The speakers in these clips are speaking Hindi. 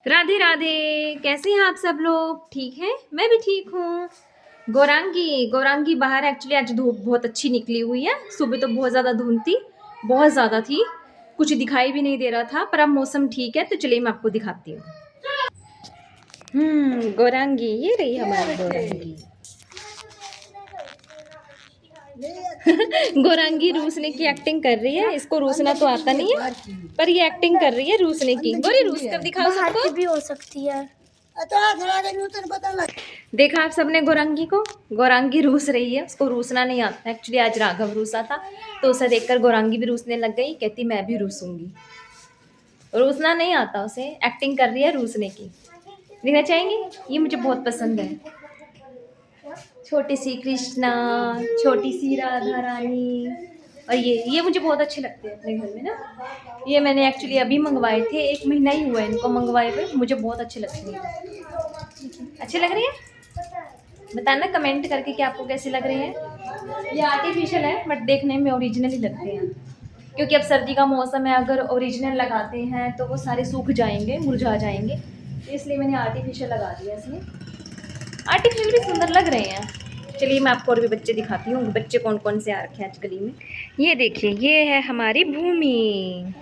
राधे राधे। कैसे हैं आप सब लोग? ठीक है, मैं भी ठीक हूँ। गौरांगी बाहर एक्चुअली आज धूप बहुत अच्छी निकली हुई है। सुबह तो बहुत ज़्यादा धुंध थी, बहुत ज़्यादा थी, कुछ दिखाई भी नहीं दे रहा था, पर अब मौसम ठीक है तो चलिए मैं आपको दिखाती हूँ। गौरांगी, ये रही हमारी गौरांगी। गौरांगी रूसने की एक्टिंग कर रही है। इसको रूसना तो आता नहीं है, पर ये एक्टिंग कर रही है रूसने की। गौरी रूस कर दिखाओ सबको। भी हो सकती है। देखा आप सबने गौरांगी को? गौरांगी रूस रही है, उसको रूसना नहीं आता। एक्चुअली आज राघव रूसा था तो उसे देखकर गौरांगी भी रूसने लग गई। कहती मैं भी रूसूंगी। रूसना नहीं आता उसे, एक्टिंग कर रही है रूसने की। देखना चाहेंगे? ये मुझे बहुत पसंद है। छोटी सी कृष्णा, छोटी सी राधा रानी। और ये मुझे बहुत अच्छे लगते हैं अपने घर में ना। ये मैंने एक्चुअली अभी मंगवाए थे, 1 महीना ही हुआ है इनको मंगवाए हुए। मुझे बहुत अच्छे लगते हैं। अच्छे लग रहे हैं? बताना कमेंट करके कि आपको कैसे लग रहे हैं। ये आर्टिफिशियल है बट देखने में ओरिजिनल ही लगते हैं, क्योंकि अब सर्दी का मौसम है। अगर ओरिजिनल लगाते हैं तो वो सारे सूख जाएंगे, मुरझा जाएंगे, इसलिए मैंने आर्टिफिशियल लगा दिया इसमें। आर्टिफिशियल भी सुंदर लग रहे हैं। चलिए मैं आपको और भी बच्चे दिखाती हूँ, बच्चे कौन कौन से आ रखे हैं आज गली में। ये देखिए, ये है हमारी भूमि।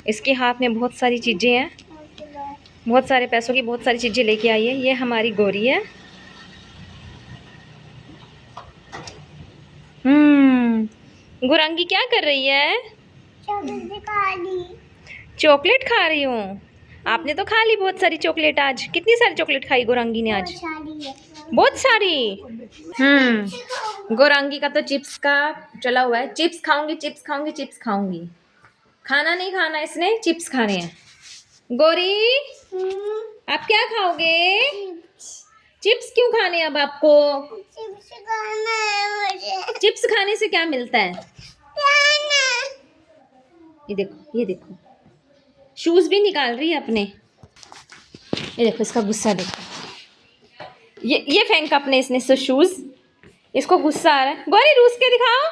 इसके हाथ में बहुत सारी चीज़ें हैं, बहुत सारे पैसों की बहुत सारी चीज़ें लेके आई है। ये हमारी गौरी है। गौरांगी क्या कर रही है? चॉकलेट खा रही हूँ। आपने तो खा ली बहुत सारी चॉकलेट आज। कितनी सारी चॉकलेट खाई गौरांगी ने आज? बहुत सारी। गौरांगी का तो चिप्स का चला हुआ है। चिप्स खाऊंगी, चिप्स खाऊंगी, चिप्स खाऊंगी। खाना नहीं खाना इसने, चिप्स खाने हैं। गौरी, आप क्या खाओगे? चिप्स क्यों खाने अब आपको? चिप्स खाने से क्या मिलता है? ये देखो, ये देखो, शूज भी निकाल रही है अपने। ये देखो इसका गुस्सा देखो। ये फेंक अपने इसने से शूज। इसको गुस्सा आ रहा है। गौरी रूस के दिखाओ।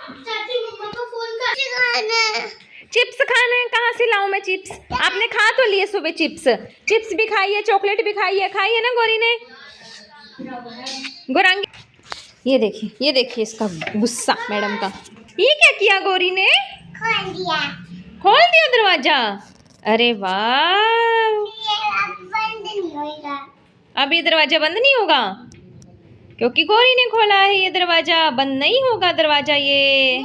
चिप्स खाना है? कहाँ से लाऊं मैं चिप्स? आपने खा तो लिए सुबह चिप्स। चिप्स भी खाई है, चॉकलेट भी खाई है ना गौरी ने? गौरांगी, ये देखिए इसका गुस्सा मैडम का। ये क्या किया गौरी ने? खोल दिया दरवाजा। अरे वाह, अब ये दरवाजा बंद नहीं होगा क्योंकि गौरी ने खोला है। ये दरवाजा बंद नहीं होगा। दरवाजा ये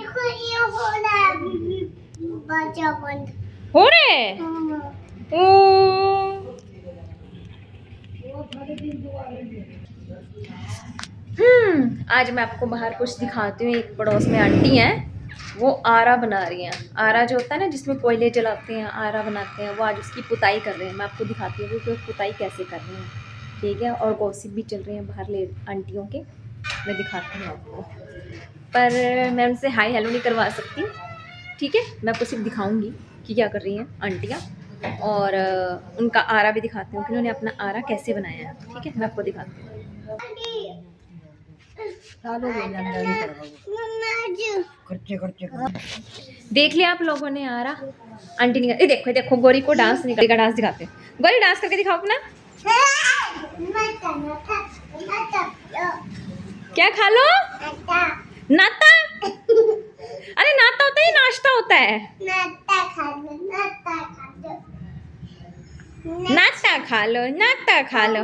हो रहा है। आज मैं आपको बाहर कुछ दिखाती हूँ। एक पड़ोस में आंटी हैं, वो आरा बना रही हैं। आरा जो होता है ना, जिसमें कोयले जलाते हैं, आरा बनाते हैं, वो आज उसकी पुताई कर रहे हैं। मैं आपको दिखाती हूँ कि पुताई कैसे कर रहे हैं, ठीक है। और गॉसिप भी चल रहे हैं बाहर ले आंटियों के, मैं दिखाती हूँ आपको। पर मैं उनसे हाय हेलो नहीं करवा सकती, ठीक है। मैं आपको सिर्फ दिखाऊंगी कि क्या कर रही हैं आंटियाँ, और उनका आरा भी दिखाती हूँ कि उन्होंने अपना आरा कैसे बनाया है, ठीक है। मैं आपको दिखाती हूँ। देख लिया आप लोगों ने आरा? आंटी ने ये देखो, देखो गौरी को डांस निकल का डांस दिखाते हैं। गौरी डांस करके दिखाओ अपना। क्या खा लो? नाता। अरे नाता होता है, नाश्ता होता है। नाता खा लो, नाता खा लो।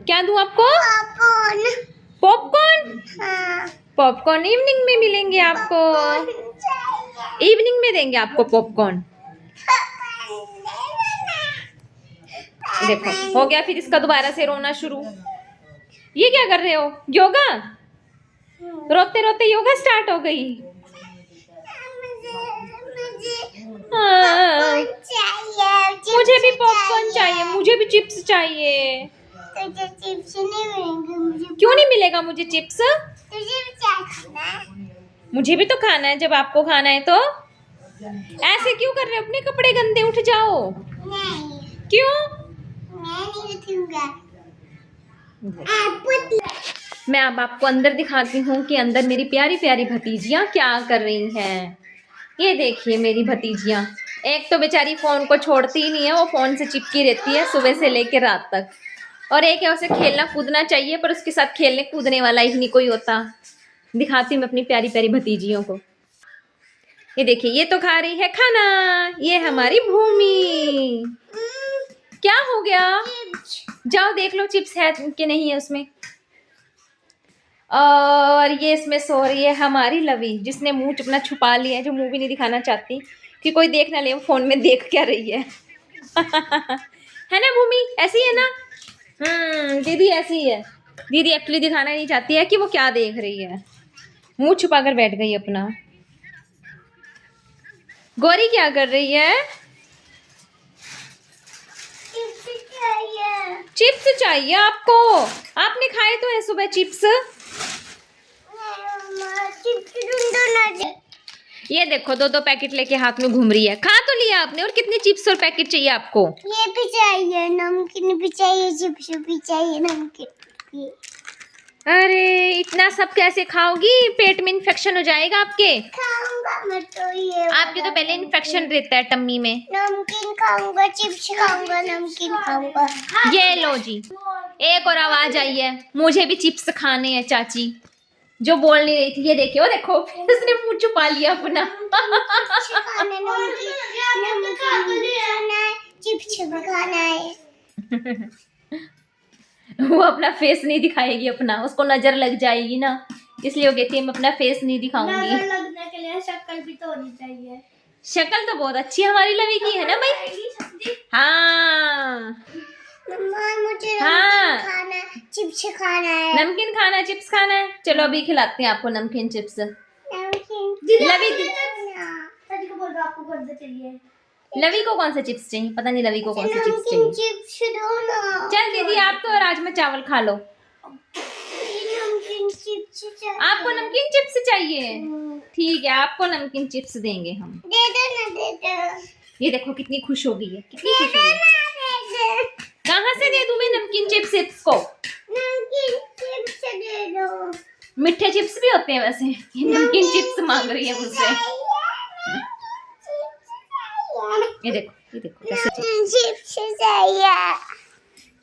क्या दूं आपको? पॉपकॉर्न। पॉपकॉर्न इवनिंग में मिलेंगे आपको। इवनिंग में देंगे आपको पॉपकॉर्न। देखो हो गया फिर इसका दोबारा से रोना शुरू। ये क्या कर रहे हो? योगा? रोते रोते योगा स्टार्ट हो गई। हाँ, मुझे भी पॉपकॉर्न चाहिए, मुझे भी चिप्स चाहिए। तुझे चिप्स नहीं मिलेंगे। मुझे क्यों नहीं मिलेगा? मुझे चिप्स तुझे भी मुझे भी तो खाना है। जब आपको खाना है तो ऐसे क्यों कर रहे हो? अपने कपड़े गंदे, उठ जाओ। नहीं। क्यों? मैं नहीं उठूंगा। मैं अब आपको अंदर दिखाती हूँ कि अंदर मेरी प्यारी प्यारी भतीजियाँ क्या कर रही हैं। ये देखिए मेरी भतीजियाँ, एक तो बेचारी फोन को छोड़ती ही नहीं है, वो फोन से चिपकी रहती है सुबह से लेकर रात तक। और एक है उसे खेलना कूदना चाहिए, पर उसके साथ खेलने कूदने वाला ही नहीं कोई होता। दिखाती हूँ मैं अपनी प्यारी प्यारी भतीजियों को। ये देखिए, ये तो खा रही है खाना, ये हमारी भूमि। क्या हो गया? जाओ देख लो चिप्स है कि नहीं है उसमें। और ये इसमें सो रही है हमारी लवी, जिसने मुंह अपना छुपा लिया है, जो मुंह भी नहीं दिखाना चाहती कि कोई देख ना ले वो फोन में देख क्या रही है। है ना भूमि, ऐसी है ना? दीदी ऐसी है। दीदी एक्चुअली दिखाना नहीं चाहती है कि वो क्या देख रही है, मुंह छुपाकर बैठ गई अपना। गौरी क्या कर रही है? चिप्स चाहिए आपको? आपने खाए तो है सुबह चिप्स। ये देखो 2-2 पैकेट लेके हाथ में घूम रही है। खा तो लिया आपने, और कितने चिप्स और पैकेट चाहिए आपको? ये भी चाहिए, नमकीन भी चाहिए, चिप्स भी चाहिए, नमकीन भी। अरे इतना सब कैसे खाओगी? पेट में इन्फेक्शन हो जाएगा आपके। खाऊंगा मैं तो ये। आपके तो पहले इन्फेक्शन रहता है टम्मी में। नमकीन खाऊंगा, चिप्स खाऊंगा, नमकीन खाऊंगा। ये लो जी, एक और आवाज आई है, मुझे भी चिप्स खाने हैं चाची, जो बोल नहीं रही थी। ये देखिए, वो देखो उसने मुंह छुपा लिया अपना। चिप्स भी खाना है। वो अपना फेस नहीं दिखाएगी अपना, उसको नजर लग जाएगी ना, इसलिए वो कहती है मैं अपना फेस नहीं दिखाऊंगी। नजर लगने के लिए शक्ल भी तो होनी चाहिए। शक्ल तो बहुत अच्छी हमारी लवी की है ना भाई। हाँ मुझे हाँ, खाना है, चिप्स खाना है। नमकीन खाना, चिप्स खाना है। चलो अभी खिलाते हैं आपको नमकीन चिप्स। लवी को बोल दो आपको कौन सा चाहिए। लवी को कौन सा चिप्स चाहिए? पता नहीं लवी को कौन सा चिप्स चाहिए। चिप्स दो ना। चल दीदी आप तो राजमा चावल खा लो। नमकीन चिप्स चाहिए। आपको नमकीन चिप्स चाहिए? ठीक है, आपको नमकीन चिप्स देंगे हम। दे दो ना, दे दो। ये देखो कितनी खुश हो गई है, कितनी खुश हो गई है। कहाँ से दे दूं मैं नमकीन चिप्स इसको? नमकीन चिप्स दे दो। मीठे चिप्स भी होते हैं वैसे। ये नमकीन चिप्स मांग रही है मुझसे। ये देखो कैसे चिप्स चाहिए।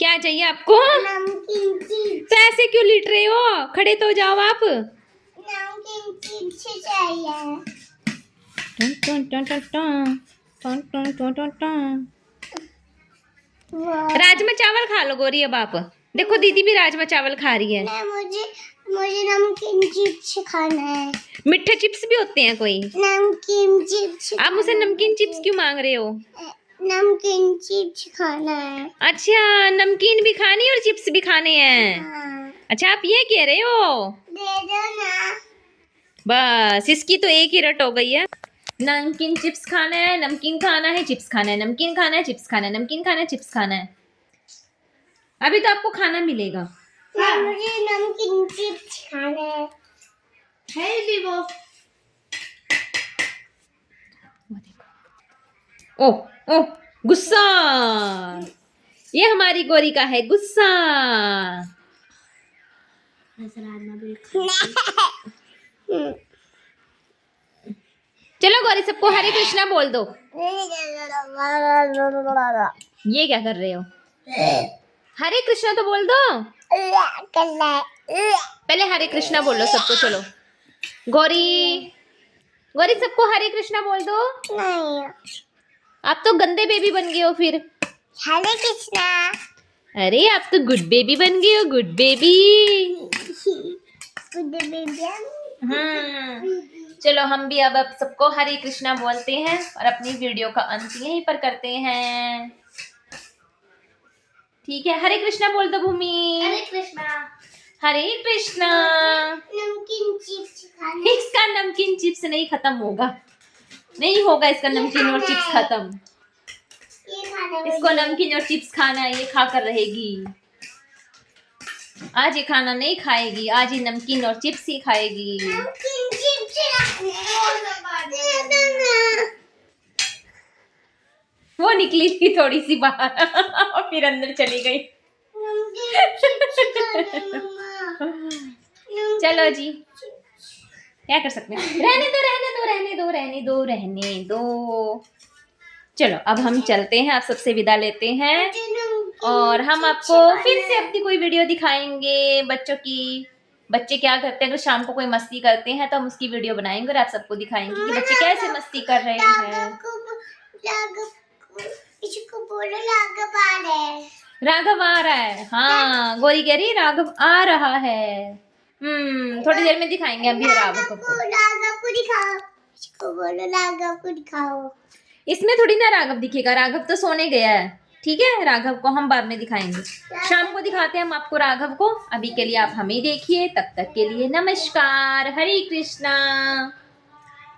क्या चाहिए आपको? नमकीन चिप्स। तो ऐसे क्यों लिट रहे हो? खड़े तो हो जाओ आप। नमकीन चिप्स चाहिए। टन टन टन टन टन टन टन टन टन टन। राजमा चावल खा लो गौरी अब आप। देखो दीदी भी राजमा चावल खा रही है। मुझे नमकीन चिप्स खाना है। मीठे चिप्स भी होते हैं कोई। नमकीन चिप्स। आप मुझसे नमकीन चिप्स क्यों मांग रहे हो? नमकीन चिप्स खाना है। अच्छा, नमकीन भी खानी और चिप्स भी खाने हैं। हाँ। अच्छा आप ये कह रहे हो? दे दो ना। बस इसकी तो एक ही रट हो गई है। नमकीन चिप्स खाना है, नमकीन खाना है, चिप्स खाना है, नमकीन खाना है, चिप्स खाना है, नमकीन खाना है, चिप्स खाना है। अभी तो आपको खाना मिलेगा। हाँ। मुझे नमकीन चिप्स खाना है भी वो। ओ गुस्सा, ये हमारी गौरी का है गुस्सा। चलो गौरी सबको हरे कृष्णा बोल दो। ये क्या कर रहे हो? हरे कृष्णा तो बोल दो। पहले हरे कृष्णा बोलो सबको। चलो गौरी सबको हरे कृष्णा बोल दो। नहीं, आप तो गंदे बेबी बन गए हो फिर। हरे कृष्णा। अरे आप तो गुड बेबी बन गए हो, गुड बेबी। चलो हम भी अब सबको हरे कृष्णा बोलते हैं और अपनी वीडियो का अंत यहीं पर करते हैं। ठीक है, हरे कृष्णा बोल दो भूमि। हरे कृष्णा। हरे कृष्णा। नमकीन चिप्स खाने। इसका नमकीन चिप्स नहीं खत्म होगा, नहीं होगा इसका नमकीन और चिप्स खत्म। इसको नमकीन और चिप्स खाना है, ये खाकर रहेगी। आज ये खाना नहीं खाएगी, आज ये नमकीन और चिप्स ही खाएगी। नमकीन चिप्स वो निकली थी थोड़ी सी बाहर और फिर अंदर चली गई। चलो जी, क्या कर सकते हैं, रहने दो रहने दो रहने दो रहने दो रहने दो। चलो अब हम चलते हैं, आप सबसे विदा लेते हैं मुझे नमकीन और हम चिप्स आपको फिर खाना से है। अपनी कोई वीडियो दिखाएंगे बच्चों की। बच्चे क्या करते हैं, अगर शाम को कोई मस्ती करते हैं तो हम उसकी वीडियो बनाएंगे और आप सबको दिखाएंगे कि बच्चे कैसे मस्ती कर रहे हैं। इसको बोलो राघव आ रहे हैं। राघव आ रहा है, हाँ गोरी कह रही राघव आ रहा है। थोड़ी देर में दिखाएंगे अभी राघव को। राघव को दिखाओ, इसको बोलो राघव को दिखाओ। इसमें थोड़ी ना राघव दिखेगा, राघव तो सोने गया है। ठीक है, राघव को हम बाद में दिखाएंगे, शाम को दिखाते हैं हम आपको राघव को। अभी के लिए आप हमें देखिए, तब तक के लिए नमस्कार, हरे कृष्णा।